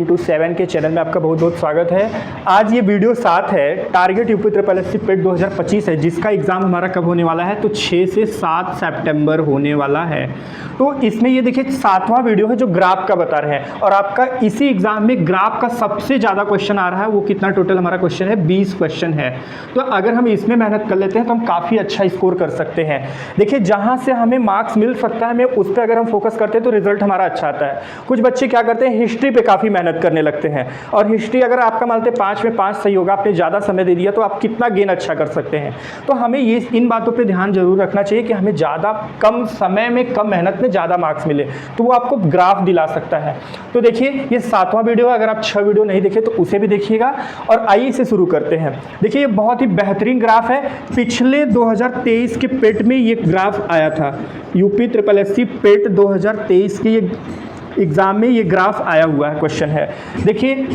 7 के चैनल में आपका बहुत बहुत स्वागत है। आज ये वीडियो 7 है, टारगेट यूपी ट्रिपल एससी पेट 2025 है, जिसका एग्ज़ाम हमारा कब होने वाला है तो 6 से 7 सितंबर होने वाला है। तो इसमें ये देखिए 7वां वीडियो है जो ग्राफ का बता रहे हैं और आपका इसी एग्ज़ाम में ग्राफ का सबसे ज़्यादा क्वेश्चन आ रहा है। वो कितना टोटल हमारा क्वेश्चन है, 20 क्वेश्चन है। तो अगर हम इसमें मेहनत कर लेते हैं तो हम काफ़ी अच्छा स्कोर कर सकते हैं। देखिए जहाँ से हमें मार्क्स मिल सकता है हमें उस पर अगर हम फोकस करते हैं तो रिजल्ट हमारा अच्छा आता है। कुछ बच्चे क्या करते हैं, हिस्ट्री पे काफ़ी मेहनत करने लगते हैं और हिस्ट्री अगर आपका मानते 5 में 5 सही होगा, आपने ज़्यादा समय दे दिया तो आप कितना गेन अच्छा कर सकते हैं। तो हमें ये इन बातों पे ध्यान जरूर रखना चाहिए कि हमें ज़्यादा कम समय में कम मेहनत में ज़्यादा मार्क्स मिले, तो वो आपको ग्राफ दिला सकता है। तो देखिए ये 7वां वीडियो है, अगर आप 6 वीडियो नहीं देखे तो उसे भी देखिएगा। और आइए इसे शुरू करते हैं। देखिए ये बहुत ही बेहतरीन ग्राफ है। पिछले 2023 के पेट में ये ग्राफ आया था, यूपी ट्रिपल एससी पेट 2023 के ये एग्ज़ाम में ये ग्राफ आया हुआ है, क्वेश्चन है। देखिए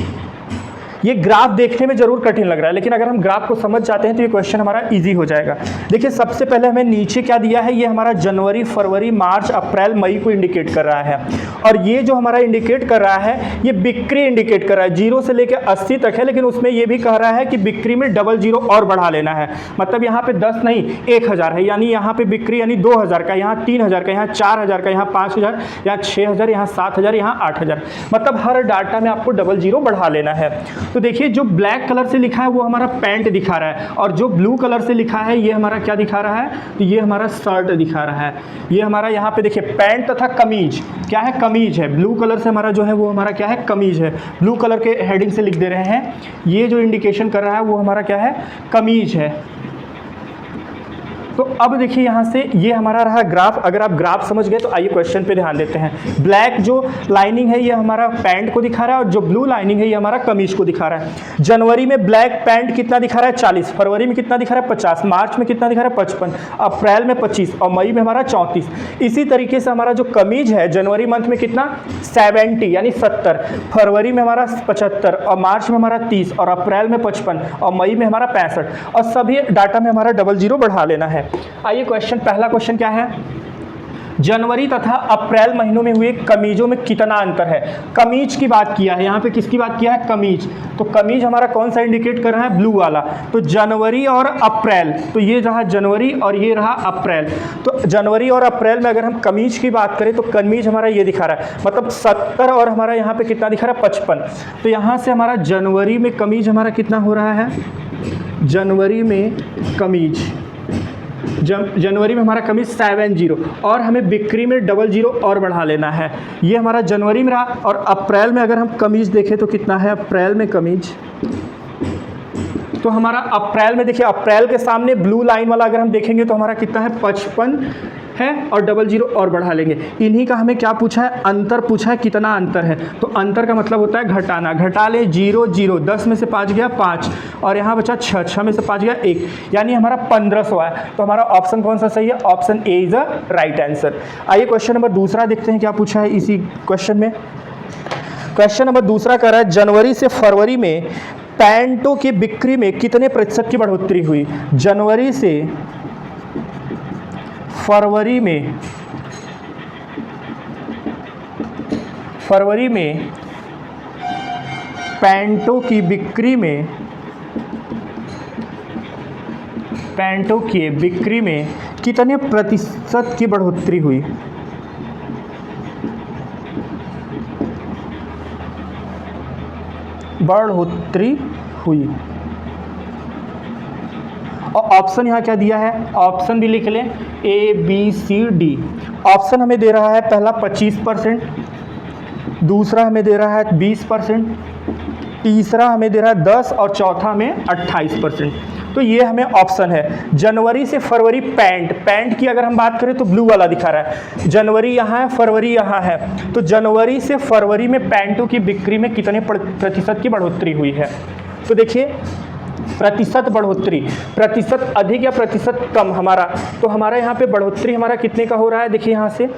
ये ग्राफ देखने में जरूर कठिन लग रहा है, लेकिन अगर हम ग्राफ को समझ जाते हैं तो ये क्वेश्चन हमारा इजी हो जाएगा। देखिए सबसे पहले हमें नीचे क्या दिया है, ये हमारा जनवरी, फरवरी, मार्च, अप्रैल, मई को इंडिकेट कर रहा है। और ये जो हमारा इंडिकेट कर रहा है ये बिक्री इंडिकेट कर रहा है। 0 से लेकर 80 तक है, लेकिन उसमें ये भी कह रहा है कि बिक्री में डबल 0 और बढ़ा लेना है। मतलब यहाँ पे 10 नहीं 1000 है, यानी यहाँ पे बिक्री यानी 2000 का, यहाँ 3000 का, यहाँ 4000 का, यहाँ 5000, यहाँ 6000, यहाँ 7000, यहाँ 8000। मतलब हर डाटा में आपको डबल 0 बढ़ा लेना है। तो देखिए जो ब्लैक कलर से लिखा है वो हमारा पैंट दिखा रहा है, और जो ब्लू कलर से लिखा है ये हमारा क्या दिखा रहा है, तो ये हमारा शर्ट दिखा रहा है। ये हमारा यहाँ पे देखिए पैंट तथा कमीज क्या है, कमीज है। ब्लू कलर से हमारा जो है वो हमारा क्या है, कमीज है। ब्लू कलर के हेडिंग से लिख दे रहे हैं। ये जो इंडिकेशन कर रहा है वो हमारा क्या है, कमीज है। तो अब देखिए यहाँ से ये हमारा रहा ग्राफ। अगर आप ग्राफ समझ गए तो आइए क्वेश्चन पे ध्यान देते हैं। ब्लैक जो लाइनिंग है ये हमारा पैंट को दिखा रहा है और जो ब्लू लाइनिंग है ये हमारा कमीज को दिखा रहा है। जनवरी में ब्लैक पैंट कितना दिखा रहा है, 40। फरवरी में कितना दिखा रहा है, 50। मार्च में कितना दिखा रहा है, 55। अप्रैल में 25 और मई में हमारा 34। इसी तरीके से हमारा जो कमीज है जनवरी मंथ में कितना 70 यानी 70, फरवरी में हमारा 75 और मार्च में हमारा 30 और अप्रैल में 55 और मई में हमारा 65। और सभी डाटा में हमारा डबल 0 बढ़ा लेना है। आइए क्वेश्चन, पहला क्वेश्चन क्या है, जनवरी तथा अप्रैल महीनों में हुए कमीजों में कितना अंतर है। कमीज की बात किया है, यहाँ पे किसकी बात किया है, कमीज। तो कमीज हमारा कौन सा इंडिकेट कर रहा है, ब्लू वाला। तो जनवरी और अप्रैल, तो ये रहा जनवरी और ये रहा अप्रैल। तो जनवरी और अप्रैल में अगर हम कमीज की बात करें तो कमीज हमारा ये दिखा रहा है, मतलब 70 और हमारा यहाँ पे कितना दिखा रहा है, 55। तो यहाँ से हमारा जनवरी में कमीज हमारा कितना हो रहा है, जनवरी में कमीज, जनवरी में हमारा कमीज 70 और हमें बिक्री में डबल 0 और बढ़ा लेना है। ये हमारा जनवरी में रहा। और अप्रैल में अगर हम कमीज देखें तो कितना है, अप्रैल में कमीज, तो हमारा अप्रैल में देखिए अप्रैल के सामने ब्लू लाइन वाला अगर हम देखेंगे तो हमारा कितना है, 55 है और डबल 0 और बढ़ा लेंगे। इन्हीं का हमें क्या पूछा है, अंतर पूछा है, कितना अंतर है। तो अंतर का मतलब होता है घटाना। घटा ले 0 0, 10 में से 5 गया 5 और यहाँ बचा 6, 6 में से 5 गया 1, यानी हमारा 1500 है। तो हमारा ऑप्शन कौन सा सही है, option A is the right answer. आइए क्वेश्चन नंबर दूसरा देखते हैं क्या पूछा है इसी क्वेश्चन में। क्वेश्चन नंबर दूसरा कह रहा है जनवरी से फरवरी में पैंटों की बिक्री में कितने प्रतिशत की बढ़ोतरी हुई। जनवरी से फरवरी में पैंटों की बिक्री में कितने प्रतिशत की बढ़ोतरी हुई। और ऑप्शन यहाँ क्या दिया है, ऑप्शन भी लिख लें, A B C D. Option हमें दे रहा है पहला 25%, दूसरा हमें दे रहा है 20%, तीसरा हमें दे रहा है 10 और चौथा हमें 28%। तो ये हमें ऑप्शन है। जनवरी से फरवरी पैंट की अगर हम बात करें तो ब्लू वाला दिखा रहा है, जनवरी यहाँ है, फरवरी यहाँ है। तो जनवरी से फरवरी में पैंटों की बिक्री में कितने प्रतिशत की बढ़ोतरी हुई है। तो देखिए प्रतिशत बढ़ोतरी, प्रतिशत अधिक या प्रतिशत कम हमारा, तो हमारा यहाँ पे बढ़ोतरी हमारा कितने का हो रहा है, देखिए यहाँ से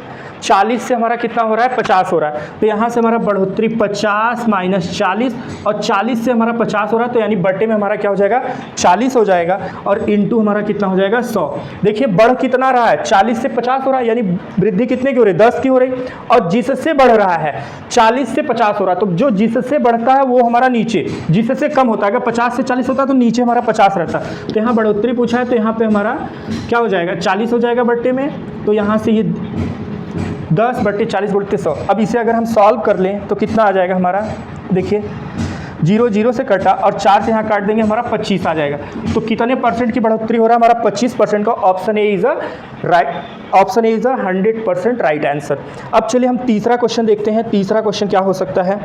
40 से हमारा कितना हो रहा है, 50 हो रहा है। तो यहाँ से हमारा बढ़ोतरी 50 माइनस 40 और 40 से हमारा 50 हो रहा है, तो यानी बटे में हमारा क्या हो जाएगा, 40 हो जाएगा और इंटू हमारा कितना हो जाएगा, 100। देखिए बढ़ कितना रहा है, 40 से 50 हो रहा है, यानी वृद्धि कितने की हो रही है, 10 की हो रही, और जिससे बढ़ रहा है 40 से 50 हो रहा है, तो जो जिससे बढ़ता है वो हमारा नीचे, जिससे कम होता है, अगर 50 से 40 होता है तो नीचे हमारा 50 रहता है। तो यहाँ बढ़ोतरी पूछा है, तो यहाँ पे हमारा क्या हो जाएगा, 40 हो जाएगा बट्टे में, तो यहाँ से ये 10 बट्टे 40 बट्टे 100। अब इसे अगर हम सॉल्व कर लें तो कितना आ जाएगा हमारा, देखिए 0 0 से कटा और 4 से यहाँ काट देंगे, हमारा 25 आ जाएगा। तो कितने परसेंट की बढ़ोतरी हो रहा है, हमारा 25% का। Option A is a right, option A is a 100% right answer. अब चलिए हम तीसरा क्वेश्चन देखते हैं। तीसरा क्वेश्चन क्या हो सकता है।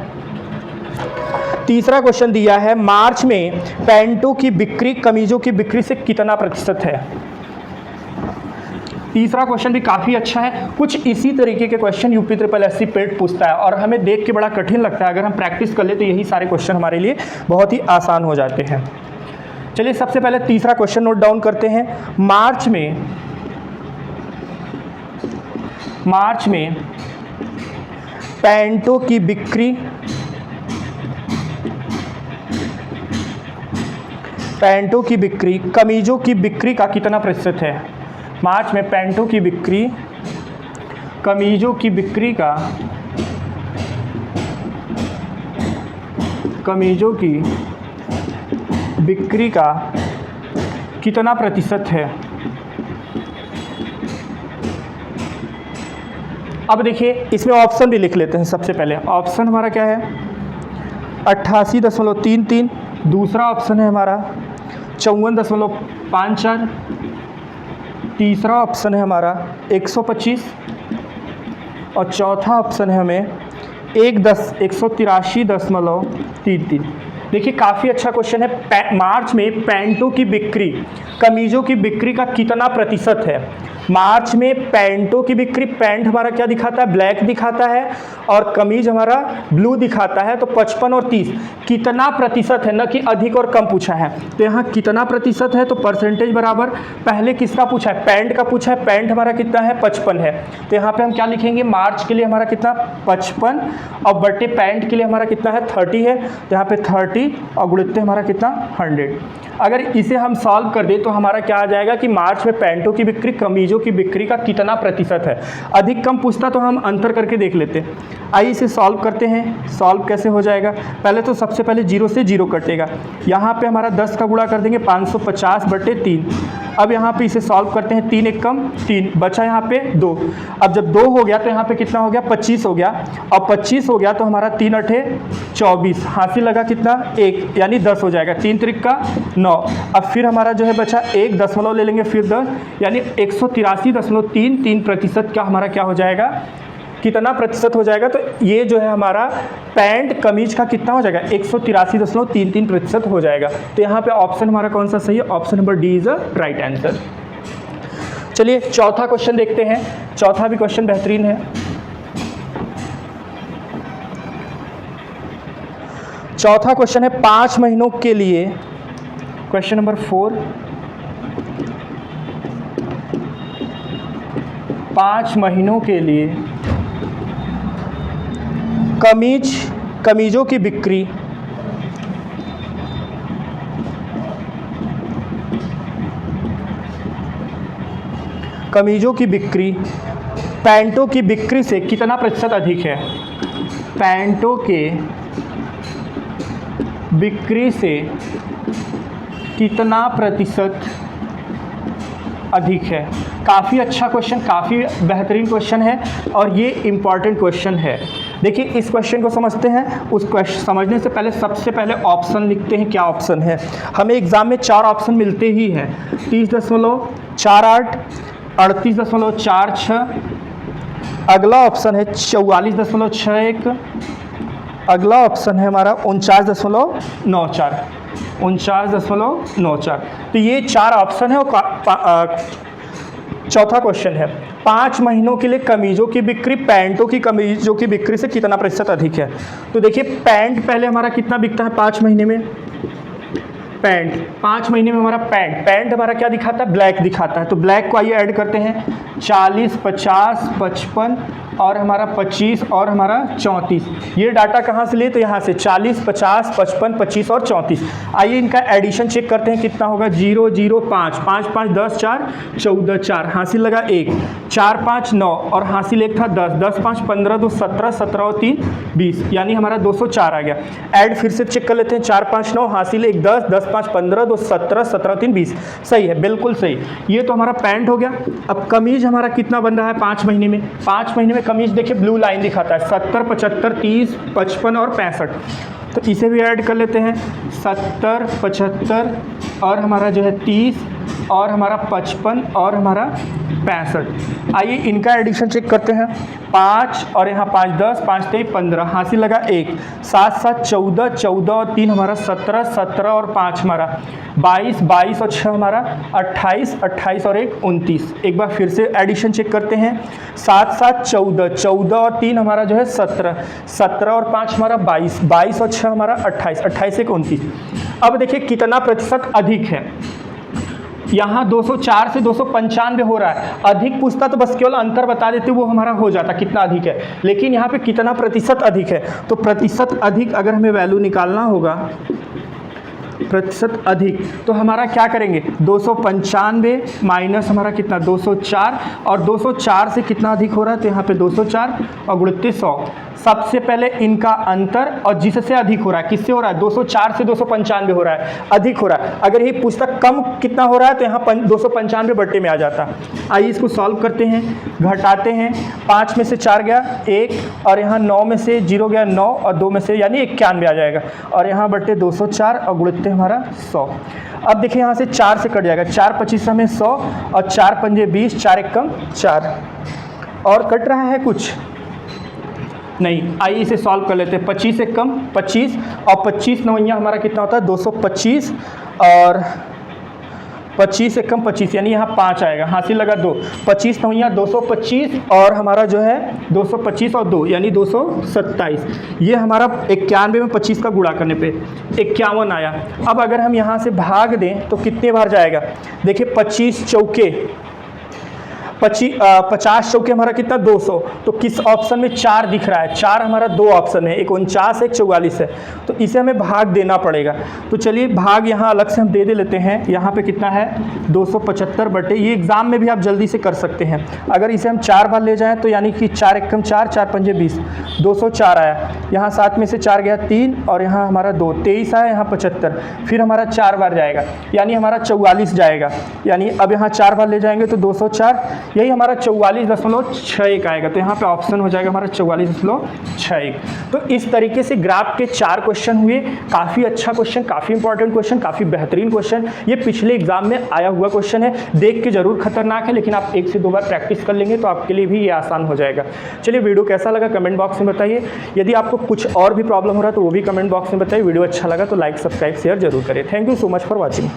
तीसरा क्वेश्चन दिया है, मार्च में पैंटों की बिक्री कमीजों की बिक्री से कितना प्रतिशत है। तीसरा क्वेश्चन भी काफ़ी अच्छा है। कुछ इसी तरीके के क्वेश्चन यूपी ट्रिपल एससी पेट पूछता है और हमें देख के बड़ा कठिन लगता है। अगर हम प्रैक्टिस कर ले तो यही सारे क्वेश्चन हमारे लिए बहुत ही आसान हो जाते हैं। चलिए सबसे पहले तीसरा क्वेश्चन नोट डाउन करते हैं। मार्च में पैंटों की बिक्री कमीजों की बिक्री का कितना प्रतिशत है। मार्च में पैंटों की बिक्री कमीजों की बिक्री का कितना प्रतिशत है। अब देखिए इसमें ऑप्शन भी लिख लेते हैं। सबसे पहले ऑप्शन हमारा क्या है, 88.33। दूसरा ऑप्शन है हमारा 54.54। तीसरा ऑप्शन है हमारा 125 और चौथा ऑप्शन है हमें 183.33। देखिए काफ़ी अच्छा क्वेश्चन है। मार्च में पैंटों की बिक्री कमीजों की बिक्री का कितना प्रतिशत है। मार्च में पैंटों की बिक्री, पैंट हमारा क्या दिखाता है, ब्लैक दिखाता है और कमीज हमारा ब्लू दिखाता है। तो 55 और 30 कितना प्रतिशत है, न कि अधिक और कम पूछा है। तो यहाँ कितना प्रतिशत है, तो परसेंटेज बराबर पहले किसका पूछा है, पैंट का पूछा है। पैंट हमारा कितना है, 55 है। तो यहाँ पे हम क्या लिखेंगे, मार्च के लिए हमारा कितना 55 और बटे पैंट के लिए हमारा कितना है 30 है। तो यहाँ पे 30 और गुणित हमारा कितना 100। अगर इसे हम सॉल्व कर दें तो हमारा क्या आ जाएगा कि मार्च में पैंटों की बिक्री कमीजों की बिक्री का कितना प्रतिशत है। अधिक कम पूछता तो हम अंतर करके देख लेते। आइए इसे सॉल्व करते हैं। सॉल्व कैसे हो जाएगा, पहले तो सबसे पहले 0 से 0 कटेगा। यहाँ पे हमारा 10 का गुणा कर देंगे 550 बटे 3। अब यहाँ पे इसे सॉल्व करते हैं, 3 एक कम 3 बचा, यहाँ पे 2। अब जब 2 हो गया तो यहाँ पे कितना हो गया, 25 हो गया। और 25 हो गया तो हमारा 3 अठे 24, हासिल लगा कितना 1, यानी 10 हो जाएगा। 3 त्रिक का 9। अब फिर हमारा जो है बचा 1 दशमलव ले लेंगे, फिर 10, यानी 183.33% का हमारा क्या हो जाएगा, कितना प्रतिशत हो जाएगा। तो ये जो है हमारा पैंट कमीज का कितना हो जाएगा, 183.33% हो जाएगा। तो यहाँ पे ऑप्शन हमारा कौन सा सही है, option number D is a right answer. चलिए चौथा क्वेश्चन देखते हैं। चौथा भी क्वेश्चन बेहतरीन है। चौथा क्वेश्चन है 5 महीनों के लिए, क्वेश्चन नंबर 4, 5 महीनों के लिए कमीजों की बिक्री पैंटों की बिक्री से कितना प्रतिशत अधिक है। पैंटों के बिक्री से कितना प्रतिशत अधिक है। काफ़ी अच्छा क्वेश्चन, काफ़ी बेहतरीन क्वेश्चन है और ये इम्पॉर्टेंट क्वेश्चन है। देखिए इस क्वेश्चन को समझते हैं। उस क्वेश्चन समझने से पहले सबसे पहले ऑप्शन लिखते हैं। क्या ऑप्शन है, हमें एग्जाम में 4 ऑप्शन मिलते ही हैं। 30.48, 38.46, अगला ऑप्शन है 44.61, अगला ऑप्शन है हमारा 49.94। तो ये 4 ऑप्शन है और चौथा क्वेश्चन है 5 महीनों के लिए कमीजों की बिक्री पैंटों की कमीजों की बिक्री से कितना प्रतिशत अधिक है। तो देखिए पैंट पहले हमारा कितना बिकता है 5 महीने में, पैंट, 5 महीने में हमारा पैंट हमारा क्या दिखाता है, ब्लैक दिखाता है। तो ब्लैक को आइए ऐड करते हैं, 40, 50, 55 और हमारा 25 और हमारा 34। ये डाटा कहाँ से लिए, तो यहाँ से 40, 50, 55, 25 और 34। आइए इनका एडिशन चेक करते हैं कितना होगा, 0, 0, 5, 5, 5, 10, 4, 14, 4, हासिल लगा 1, 4, 5, 9 और हासिल 1 था 10, 10, 5, 15, 2, 17, 17 और 3, 20, यानी हमारा 204 आ गया। ऐड फिर से चेक कर लेते हैं, 4, 5, 9 हासिल 1, 10, 10, 5, 15, 2, 17, 17, 3, 20। सही है, बिल्कुल सही। ये तो हमारा पैंट हो गया। अब कमीज हमारा कितना बन रहा है 5 महीने में, 5 महीने में कमीज देखिए ब्लू लाइन दिखाता है, 70, 75, 30, 55 और 65। तो इसे भी ऐड कर लेते हैं, 70, 75 और हमारा जो है 30 और हमारा 55 और हमारा 65। आइए इनका एडिशन चेक करते हैं, 5 और यहाँ 5, 10, 5, 3, 15, हासिल लगा 1, 7, 7, 14, 14 और 3 हमारा 17, 17 और 5 हमारा 22, 22 और 6 हमारा 28, 28 और 1, 29। एक बार फिर से एडिशन चेक करते हैं, 7, 7, 14, 14 और 3 हमारा जो है 17, 17 और 5 हमारा 22, 22 और 6 हमारा 28, 28, 1, 29। अब देखिए कितना प्रतिशत अधिक है, यहाँ 204 से 295 हो रहा है। अधिक पूछता तो बस केवल अंतर बता देते, वो हमारा हो जाता कितना अधिक है, लेकिन यहाँ पे कितना प्रतिशत अधिक है। तो प्रतिशत अधिक अगर हमें वैल्यू निकालना होगा, प्रतिशत अधिक, तो हमारा क्या करेंगे, 295 माइनस हमारा कितना 204, और 204 से कितना अधिक हो रहा है, तो यहाँ पे 204 और गुणित 100। सबसे पहले इनका अंतर, और जिससे अधिक हो रहा है, किससे हो रहा है, 204 से 295 हो रहा है, अधिक हो रहा है। अगर ये पुस्तक कम कितना हो रहा है, तो यहाँ 295 बट्टे में आ जाता। आइए इसको सॉल्व करते हैं, घटाते हैं, 5 में से 4 गया 1, और यहाँ 9 में से 0 गया 9, और 2 में से यानी 91 आ जाएगा, और यहाँ बट्टे 204 और गुणित हमारा 100। अब देखिए यहाँ से 4 से कट जाएगा, 4 25 में 100 और 4 पंजे 20, 4 एक कम 4, और कट रहा है कुछ नहीं। आइए इसे सॉल्व कर लेते हैं, 25 एक कम 25 और 25 नवैया हमारा कितना होता है 225, और 25 एक कम 25 यानी यहाँ 5 आएगा, हासिल लगा 2, 25 नवैया 225 और हमारा जो है 225 और 2 यानी 227। ये हमारा 91 में 25 का गुणा करने पे 51 आया। अब अगर हम यहाँ से भाग दें तो कितने बार जाएगा, देखिए 25 चौके 50 चौके हमारा कितना 200, तो किस ऑप्शन में 4 दिख रहा है, 4 हमारा 2 ऑप्शन है, एक 49 एक 44 है, तो इसे हमें भाग देना पड़ेगा। तो चलिए भाग यहाँ अलग से हम दे लेते हैं, यहाँ पे कितना है 275 बटे, ये एग्जाम में भी आप जल्दी से कर सकते हैं। अगर इसे हम 4 बार ले जाएं तो यानी कि 4 एक कम 4, 4 पंजे 20, 204 आया, यहाँ 7 में से 4 गया 3 और यहाँ हमारा 2, 23 आया, यहाँ 75, फिर हमारा 4 बार जाएगा यानी हमारा 44 जाएगा, यानी अब यहाँ 4 बार ले जाएंगे तो 204, यही हमारा 44.61 आएगा। तो यहाँ पे ऑप्शन हो जाएगा हमारा 44.61। तो इस तरीके से ग्राफ के 4 क्वेश्चन हुए, काफ़ी अच्छा क्वेश्चन, काफ़ी इंपॉर्टेंट क्वेश्चन, काफ़ी बेहतरीन क्वेश्चन। ये पिछले एग्जाम में आया हुआ क्वेश्चन है, देख के जरूर खतरनाक है, लेकिन आप 1 से 2 बार प्रैक्टिस कर लेंगे तो आपके लिए भी ये आसान हो जाएगा। चलिए वीडियो कैसा लगा कमेंट बॉक्स में बताइए, यदि आपको कुछ और भी प्रॉब्लम हो रहा है तो वो भी कमेंट बॉक्स में बताइए। वीडियो अच्छा लगा तो लाइक सब्सक्राइब शेयर जरूर करें। Thank you so much for watching.